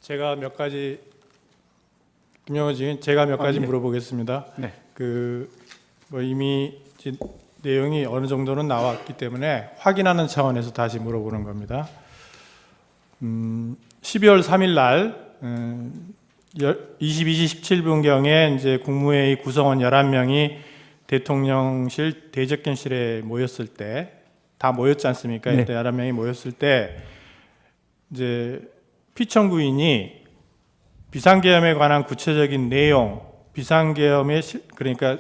제가 몇 가지 김영호 지금 제가 몇 가지 예. 물어보겠습니다. 네. 뭐 이미 이제 내용이 어느 정도는 나왔기 때문에 확인하는 차원에서 다시 물어보는 겁니다. 12월 3일 날 22시 17분경에 이제 국무회의 구성원 11명이 대통령실 대접견실에 모였을 때 다 모였지 않습니까? 네. 이때 11명이 모였을 때 이제 피청구인이 비상계엄에 관한 구체적인 내용, 그러니까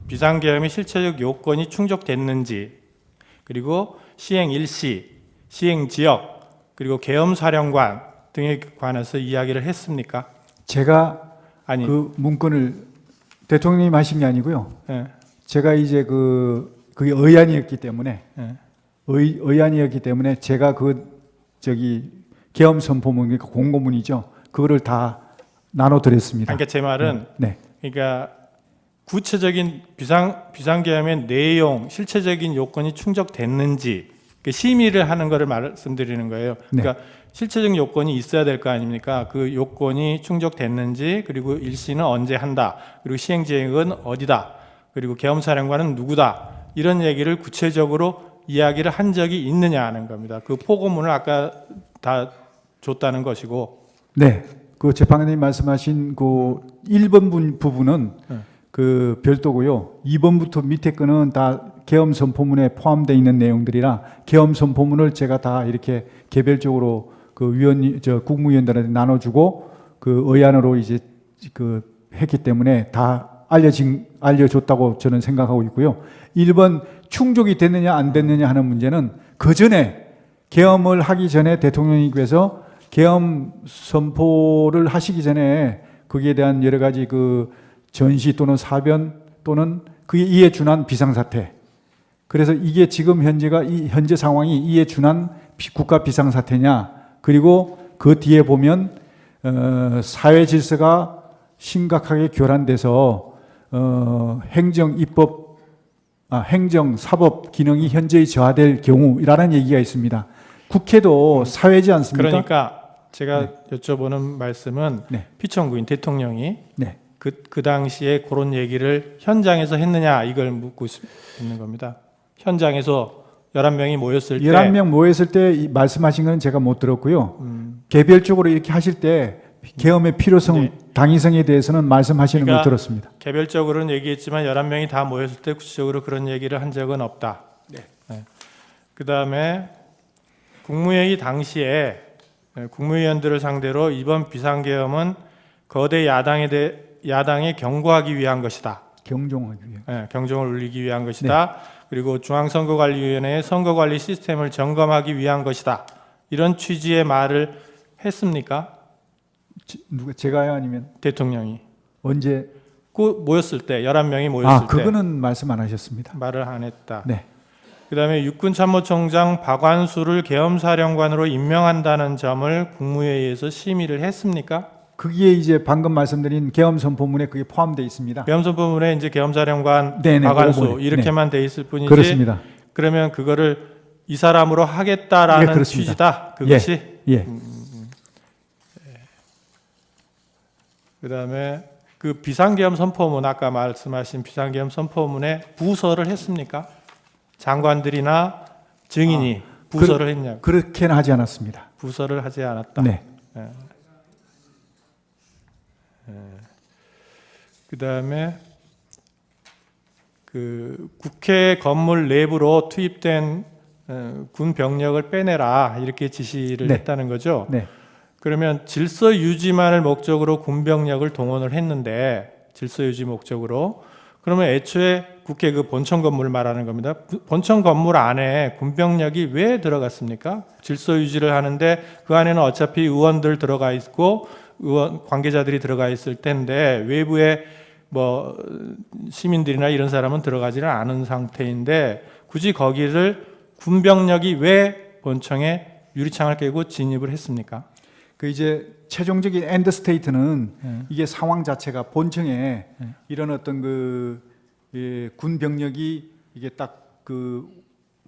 비상계엄의 실체적 요건이 충족됐는지, 그리고 시행 일시, 시행 지역, 그리고 계엄 사령관 등에 관해서 이야기를 했습니까? 제가 아니, 그 문건을 대통령님 하신 게 아니고요. 예, 제가 이제 그게 의안이었기 때문에 예. 의안이었기 때문에 제가 계엄 선포문, 그러니까 공고문이죠. 그거를 다 나눠드렸습니다. 그러니까 제 말은 네. 그러니까 구체적인 비상계엄의 내용, 실체적인 요건이 충족됐는지 심의를 하는 것을 말씀드리는 거예요. 그러니까 실체적인 요건이 있어야 될 거 아닙니까? 그 요건이 충족됐는지, 그리고 일시는 언제 한다, 그리고 시행지역은 어디다, 그리고 계엄사령관은 누구다, 이런 얘기를 구체적으로 이야기를 한 적이 있느냐 하는 겁니다. 그 포고문을 아까 다 줬다는 것이고. 네. 그 재판관님 말씀하신 그 1번 부분은 그 별도고요. 2번부터 밑에 거는 다 계엄 선포문에 포함되어 있는 내용들이라 계엄 선포문을 제가 다 이렇게 개별적으로 국무위원들한테 나눠주고 그 의안으로 이제 했기 때문에 다 알려줬다고 저는 생각하고 있고요. 1번 충족이 됐느냐 안 됐느냐 하는 문제는 그 전에 계엄을 하기 전에 대통령님께서 계엄 선포를 하시기 전에 거기에 대한 여러 가지 전시 또는 사변 또는 그게 이에 준한 비상사태. 그래서 이게 지금 현재 상황이 이에 준한 국가 비상사태냐. 그리고 그 뒤에 보면 사회 질서가 심각하게 교란돼서 행정, 사법 기능이 현저히 저하될 경우라는 얘기가 있습니다. 국회도 사회지 않습니까? 그러니까 제가 여쭤보는 말씀은 피청구인 대통령이 그 당시에 그런 얘기를 현장에서 했느냐 이걸 묻고 있는 겁니다. 현장에서 11명이 모였을 때 11명 모였을 때 말씀하신 건 제가 못 들었고요. 개별적으로 이렇게 하실 때 계엄의 필요성, 당위성에 대해서는 말씀하시는 걸 들었습니다. 개별적으로는 얘기했지만 11명이 다 모였을 때 구체적으로 그런 얘기를 한 적은 없다. 그다음에 국무회의 당시에 국무위원들을 상대로 이번 비상계엄은 거대 야당에 경고하기 위한 것이다. 경종하기 위한. 경종을 울리기 위한 것이다. 그리고 중앙선거관리위원회의 선거관리 시스템을 점검하기 위한 것이다. 이런 취지의 말을 했습니까? 제가요 아니면 대통령이. 언제? 모였을 때 11명이 모였을 때. 그거는 말씀 안 하셨습니다. 말을 안 했다. 네. 그다음에 육군참모총장 박완수를 계엄사령관으로 임명한다는 점을 국무회의에서 심의를 했습니까? 그게 이제 방금 말씀드린 계엄 선포문에 그게 포함되어 있습니다. 계엄 선포문에 이제 계엄사령관 네네, 박완수 이렇게만 돼 있을 뿐이지. 그렇습니다. 그러면 그거를 이 사람으로 하겠다라는 취지다. 그것이. 그다음에 그 비상계엄 선포문 아까 말씀하신 비상계엄 선포문에 부서를 했습니까? 장관들이나 증인이 부서를 했냐고. 그렇게는 하지 않았습니다. 부서를 하지 않았다. 네. 그다음에 그 국회 건물 내부로 투입된 군 병력을 빼내라 이렇게 지시를 했다는 거죠. 네. 그러면 질서 유지만을 목적으로 군 병력을 동원을 했는데 질서 유지 목적으로 그러면 애초에 국회 그 본청 건물을 말하는 겁니다. 본청 건물 안에 군 병력이 왜 들어갔습니까? 질서 유지를 하는데 그 안에는 어차피 의원들 들어가 있고 의원 관계자들이 들어가 있을 텐데 외부에 뭐 시민들이나 이런 사람은 들어가지는 않은 상태인데 굳이 거기를 군 병력이 왜 본청에 유리창을 깨고 진입을 했습니까? 그 이제 최종적인 엔드 스테이트는 이게 상황 자체가 본청에 이런 어떤 군 병력이 이게 딱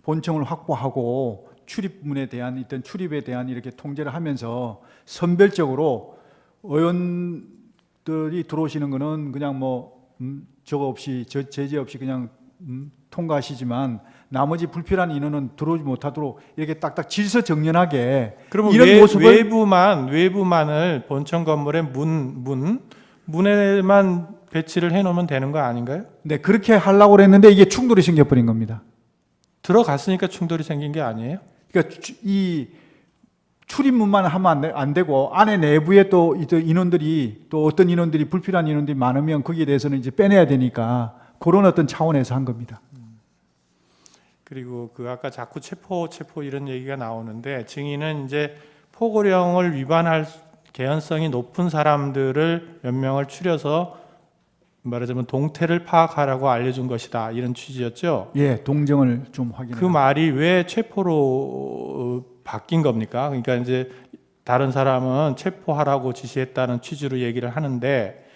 본청을 확보하고 출입문에 대한 어떤 출입에 대한 이렇게 통제를 하면서 선별적으로 의원들이 들어오시는 거는 그냥 뭐 저거 없이 제재 없이 그냥 통과하시지만 나머지 불필요한 인원은 들어오지 못하도록 이렇게 딱딱 질서 정연하게 그러면 이런 모습을 외부만을 본청 건물의 문에만 배치를 해놓으면 되는 거 아닌가요? 네 그렇게 하려고 그랬는데 이게 충돌이 생겨버린 겁니다. 들어갔으니까 충돌이 생긴 게 아니에요? 그러니까 이 출입문만 하면 안 되고 안에 내부에 또 인원들이 또 어떤 인원들이 불필요한 인원들이 많으면 거기에 대해서는 이제 빼내야 되니까 그런 어떤 차원에서 한 겁니다. 그리고 그 아까 자꾸 체포 이런 얘기가 나오는데 증인은 이제 포고령을 위반할 개연성이 높은 사람들을 몇 명을 추려서 말하자면 동태를 파악하라고 알려준 것이다 이런 취지였죠. 예, 동정을 좀 확인해. 그 말이 왜 체포로 바뀐 겁니까? 그러니까 이제 다른 사람은 체포하라고 지시했다는 취지로 얘기를 하는데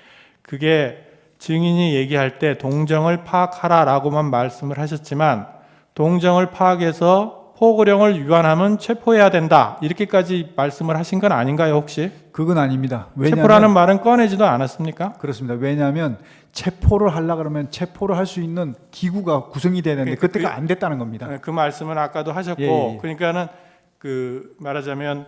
그게 증인이 얘기할 때 동정을 파악하라라고만 말씀을 하셨지만 동정을 파악해서 포고령을 위반하면 체포해야 된다 이렇게까지 말씀을 하신 건 아닌가요 혹시? 그건 아닙니다. 체포라는 말은 꺼내지도 않았습니까? 그렇습니다. 왜냐하면 체포를 하려 그러면 체포를 할 수 있는 기구가 구성이 돼야 되는데 그때가 안 됐다는 겁니다. 그 말씀은 아까도 하셨고 예. 그러니까는 그 말하자면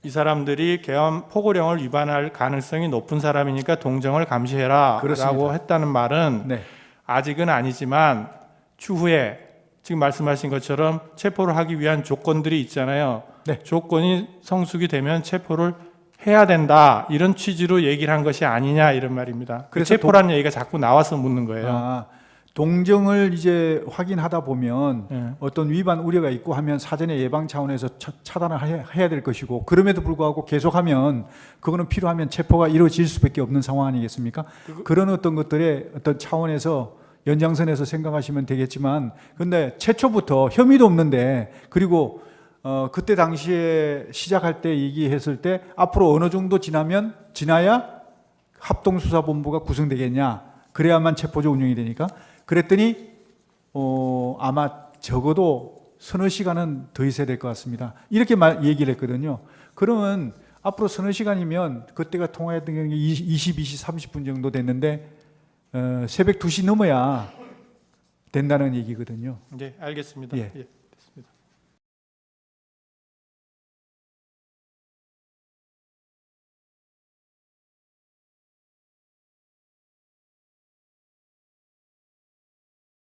이 사람들이 포고령을 위반할 가능성이 높은 사람이니까 동정을 감시해라라고 그렇습니다. 했다는 말은 네. 아직은 아니지만 추후에 지금 말씀하신 것처럼 체포를 하기 위한 조건들이 있잖아요. 네. 조건이 성숙이 되면 체포를 해야 된다 이런 취지로 얘기를 한 것이 아니냐 이런 말입니다. 그래서 체포라는 얘기가 자꾸 나와서 묻는 거예요. 동정을 이제 확인하다 보면 예. 어떤 위반 우려가 있고 하면 사전에 예방 차원에서 차단을 해야 될 것이고 그럼에도 불구하고 계속하면 그거는 필요하면 체포가 이루어질 수밖에 없는 상황 아니겠습니까? 그런 어떤 것들의 어떤 차원에서 연장선에서 생각하시면 되겠지만 근데 최초부터 혐의도 없는데 그리고 그때 당시에 시작할 때 얘기했을 때 앞으로 어느 정도 지나야 합동수사본부가 구성되겠냐 그래야만 체포조 운영이 되니까 그랬더니 아마 적어도 서너 시간은 더 있어야 될 것 같습니다. 이렇게 얘기를 했거든요. 그러면 앞으로 서너 시간이면 그때가 통화했던 게 22시 30분 정도 됐는데 새벽 2시 넘어야 된다는 얘기거든요. 네, 알겠습니다. 예. 예.